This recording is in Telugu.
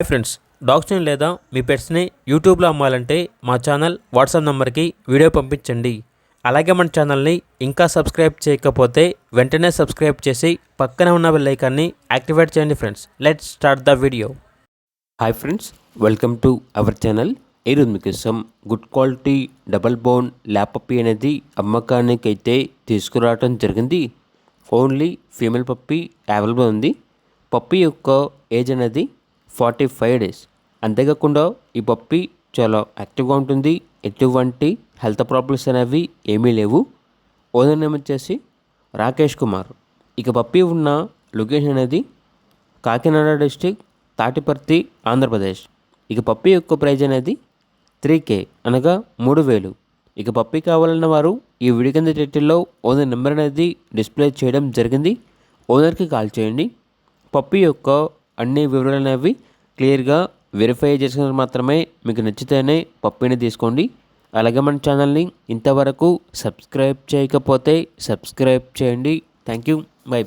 హాయ్ ఫ్రెండ్స్, డాగ్స్ని లేదా మీ పెట్స్ని యూట్యూబ్లో అమ్మాలంటే మా ఛానల్ వాట్సాప్ నెంబర్కి వీడియో పంపించండి. అలాగే మన ఛానల్ని ఇంకా సబ్స్క్రైబ్ చేయకపోతే వెంటనే సబ్స్క్రైబ్ చేసి పక్కనే ఉన్న బెల్ ఐకాన్ని యాక్టివేట్ చేయండి. Friends, let's start the video. Hi friends, welcome to our channel. ఈరోజు మీకోసం good quality double bone lap puppy అనేది అమ్మకానికి అయితే తీసుకురావడం జరిగింది. ఓన్లీ ఫీమేల్ పప్పీ అవైలబుల్ ఉంది. పప్పీ యొక్క ఏజ్ అనేది 45 డేస్. అంతేకాకుండా ఈ పప్పీ చాలా యాక్టివ్గా ఉంటుంది. ఎటువంటి హెల్త్ ప్రాబ్లమ్స్ అనేవి ఏమీ లేవు. ఓనర్ నేమ్ వచ్చేసి రాకేష్ కుమార్. ఇక పప్పీ ఉన్న లొకేషన్ అనేది కాకినాడ డిస్టిక్, తాటిపర్తి, ఆంధ్రప్రదేశ్. ఇక పప్పీ యొక్క ప్రైజ్ అనేది 3K అనగా 3,000. ఇక పప్పీ కావాలన్న వారు ఈ వీడియో కింద టైటిల్లో ఓనర్ నెంబర్ అనేది డిస్ప్లే చేయడం జరిగింది. ఓనర్కి కాల్ చేయండి. పప్పీ యొక్క అన్ని వివరాలు అనేవి క్లియర్గా వెరిఫై చేసుకుని మాత్రమే మీకు నచ్చితేనే పప్పీని తీసుకోండి. అలాగే మన ఛానల్ని ఇంతవరకు సబ్స్క్రైబ్ చేయకపోతే సబ్స్క్రైబ్ చేయండి. Thank you. బై.